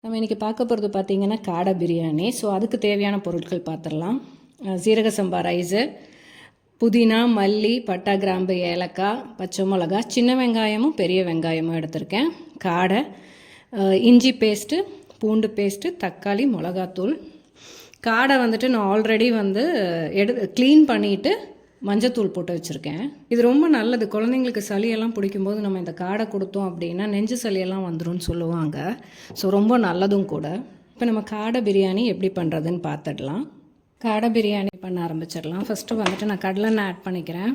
நம்ம இன்றைக்கி பார்க்க போகிறது பார்த்திங்கன்னா காடை பிரியாணி. ஸோ அதுக்கு தேவையான பொருட்கள் பார்த்துடலாம். சீரக சம்பா ரைஸு, புதினா, மல்லி, பட்டை, கிராம்பு, ஏலக்காய், பச்சை மிளகா, சின்ன வெங்காயமும் பெரிய வெங்காயமும் எடுத்திருக்கேன், காடை, இஞ்சி பேஸ்ட்டு, பூண்டு பேஸ்ட்டு, தக்காளி, மிளகாத்தூள். காடை வந்துட்டு நான் ஆல்ரெடி க்ளீன் பண்ணிவிட்டு மஞ்சத்தூள் போட்டு வச்சுருக்கேன். இது ரொம்ப நல்லது. குழந்தைங்களுக்கு சளியெல்லாம் பிடிக்கும்போது நம்ம இந்த காடை கொடுத்தோம் அப்படின்னா நெஞ்சு சளியெல்லாம் வந்துடும் சொல்லுவாங்க. ஸோ ரொம்ப நல்லதும் கூட. இப்போ நம்ம காடை பிரியாணி எப்படி பண்ணுறதுன்னு பார்த்துடலாம். காடை பிரியாணி பண்ண ஆரம்பிச்சிடலாம். ஃபஸ்ட்டு வந்துட்டு நான் கடலெண்ணெய் ஆட் பண்ணிக்கிறேன்.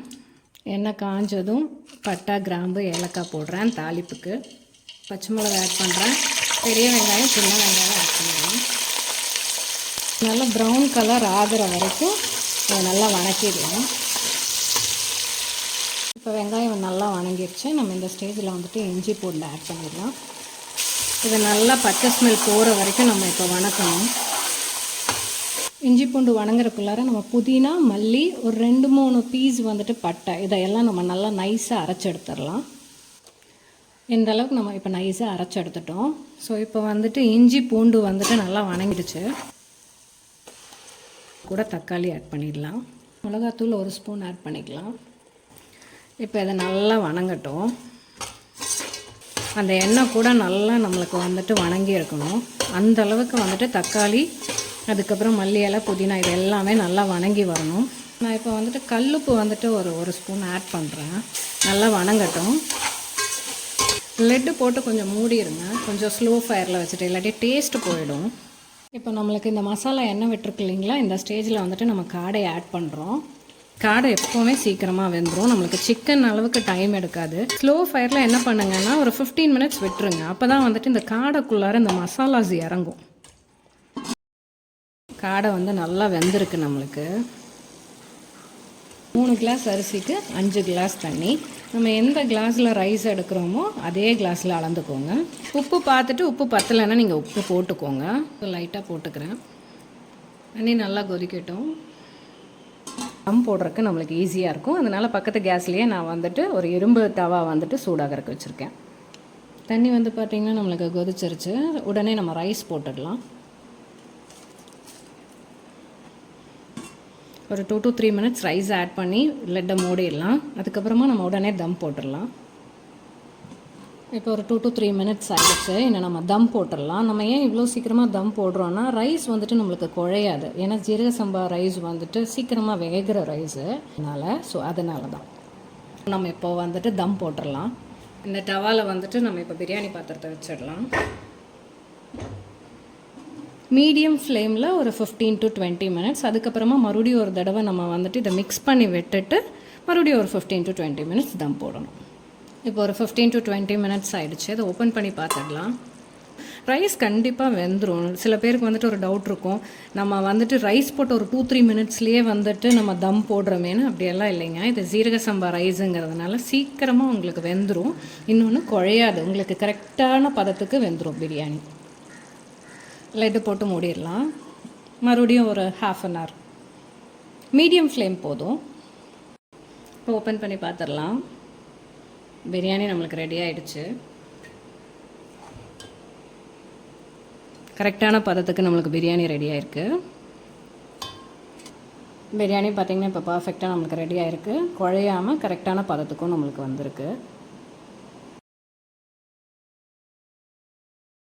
எண்ணெய் காஞ்சதும் பட்டை, கிராம்பு, ஏலக்காய் போடுறேன் தாளிப்புக்கு. பச்சை மிளகா ஆட் பண்ணுறேன். பெரிய வெங்காயம், சின்ன வெங்காயம் ஆட் பண்ணிடுறேன். நல்லா ப்ரௌன் கலர் ஆகிற வரைக்கும் இதை நல்லா வணக்கிடுவோம். இப்போ வெங்காயம் நல்லா வணங்கிடுச்சு. நம்ம இந்த ஸ்டேஜில் வந்துட்டு இஞ்சி பூண்டு ஆட் பண்ணிடலாம். இதை நல்லா பச்சை ஸ்மெல் போகிற வரைக்கும் நம்ம இப்போ வணக்கணும். இஞ்சி பூண்டு வணங்குறக்குள்ளார நம்ம புதினா, மல்லி, ஒரு 2-3 பீஸ் வந்துட்டு பட்டை, இதையெல்லாம் நம்ம நல்லா நைஸாக அரைச்சி எடுத்துடலாம். இந்த அளவுக்கு நம்ம இப்போ நைஸாக அரைச்சி எடுத்துட்டோம். ஸோ இப்போ வந்துட்டு இஞ்சி பூண்டு வந்துட்டு நல்லா வணங்கிடுச்சு. கூட தக்காளி ஆட் பண்ணிடலாம். மிளகாத்தூள் 1 ஸ்பூன் ஆட் பண்ணிக்கலாம். இப்போ இதை நல்லா வணங்கட்டும். அந்த எண்ணெய் கூட நல்லா நம்மளுக்கு வந்துட்டு வணங்கி இருக்கணும். அந்த அளவுக்கு வந்துட்டு தக்காளி, அதுக்கப்புறம் மல்லி இலை, புதினா, இது எல்லாமே நல்லா வணங்கி வரணும். நான் இப்போ வந்துட்டு கல்லுப்பு வந்துட்டு ஒரு ஸ்பூன் ஆட் பண்ணுறேன். நல்லா வணங்கட்டும். லெட்டு போட்டு கொஞ்சம் மூடிடுங்க. கொஞ்சம் ஸ்லோ ஃபயரில் வச்சுட்டு, இல்லாட்டி டேஸ்ட்டு போயிடும். இப்போ நம்மளுக்கு இந்த மசாலா எண்ணெய் விட்டுருக்கு இல்லைங்களா, இந்த ஸ்டேஜில் வந்துட்டு நம்ம காடை ஆட் பண்ணுறோம். காடை எப்போவுமே சீக்கிரமாக வெந்துடும். நம்மளுக்கு சிக்கன் அளவுக்கு டைம் எடுக்காது. ஸ்லோ ஃபயரில் என்ன பண்ணுங்கன்னா ஒரு 15 மினிட்ஸ் விட்டுருங்க. அப்போ தான் வந்துட்டு இந்த காடைக்குள்ளார இந்த மசாலாஸ் இறங்கும். காடை நல்லா வெந்திருக்கு. நம்மளுக்கு 3 கிளாஸ் அரிசிக்கு 5 கிளாஸ் தண்ணி. நம்ம எந்த கிளாஸில் ரைஸ் எடுக்கிறோமோ அதே கிளாஸில் அளந்துக்கோங்க. உப்பு பார்த்துட்டு உப்பு பத்தலைன்னா நீங்கள் உப்பு போட்டுக்கோங்க. லைட்டாக போட்டுக்கிறேன். தண்ணி நல்லா கொதிக்கட்டும். தம் போடுறதுக்கு நம்மளுக்கு ஈஸியாக இருக்கும். அதனால் பக்கத்து கேஸ்லேயே நான் வந்துட்டு ஒரு இரும்பு தவா வந்துட்டு சூடாகிறதுக்கு வச்சுருக்கேன். தண்ணி பார்த்திங்கன்னா நம்மளுக்கு கொதிச்சிருச்சு. உடனே நம்ம ரைஸ் போட்டுடலாம். ஒரு 2 to 3 மினிட்ஸ் ரைஸ் ஆட் பண்ணி லெட்டை மூடிடலாம். அதுக்கப்புறமா நம்ம உடனே தம் போட்டுடலாம். இப்போ ஒரு 2 to 3 மினிட்ஸ் ஆகிடுச்சு. இன்னும் நம்ம தம் போட்டுடலாம். நம்ம ஏன் இவ்வளோ சீக்கிரமாக தம் போடுறோன்னா ரைஸ் வந்துட்டு நம்மளுக்கு குழையாது. ஏன்னா ஜீரக சம்பா ரைஸ் வந்துட்டு சீக்கிரமாக வேகிற ரைஸு, அதனால தான் நம்ம இப்போ வந்துட்டு தம் போட்டுடலாம். இந்த டவாவில் வந்துட்டு நம்ம இப்போ பிரியாணி பாத்திரத்தை வச்சிடலாம். மீடியம் ஃப்ளேமில் ஒரு 15 to 20 மினிட்ஸ். அதுக்கப்புறமா மறுபடியும் ஒரு தடவை நம்ம வந்துட்டு இதை மிக்ஸ் பண்ணி விட்டுட்டு மறுபடியும் ஒரு 15 to 20 மினிட்ஸ் தம் போடணும். இப்போ ஒரு 15 to 20 மினிட்ஸ் ஆகிடுச்சு. அதை ஓப்பன் பண்ணி பார்த்துடலாம். ரைஸ் கண்டிப்பாக வெந்துடும். சில பேருக்கு வந்துட்டு ஒரு டவுட் இருக்கும், நம்ம வந்துட்டு ரைஸ் போட்டு ஒரு 2-3 மினிட்ஸ்லேயே வந்துட்டு நம்ம தம் போடுறோமேனு. அப்படியெல்லாம் இல்லைங்க. இது ஜீரக சம்பா ரைஸுங்கிறதுனால சீக்கிரமாக உங்களுக்கு வெந்துடும். இன்னொன்று குழையாது. உங்களுக்கு கரெக்டான பதத்துக்கு வெந்துடும் பிரியாணி. லெட்டு போட்டு மூடிடலாம். மறுபடியும் ஒரு ½ அன் ஹவர் மீடியம் ஃப்ளேம் போதும். இப்போ ஓப்பன் பண்ணி பார்த்துடலாம். பிரியாணி நம்மளுக்கு ரெடி ஆகிடுச்சு. கரெக்டான பதத்துக்கு நம்மளுக்கு பிரியாணி ரெடி ஆகிருக்கு. பிரியாணி பார்த்திங்கன்னா இப்போ பர்ஃபெக்டாக நம்மளுக்கு ரெடி ஆகிருக்கு. குழையாமல் கரெக்டான பதத்துக்கும் நம்மளுக்கு வந்திருக்கு.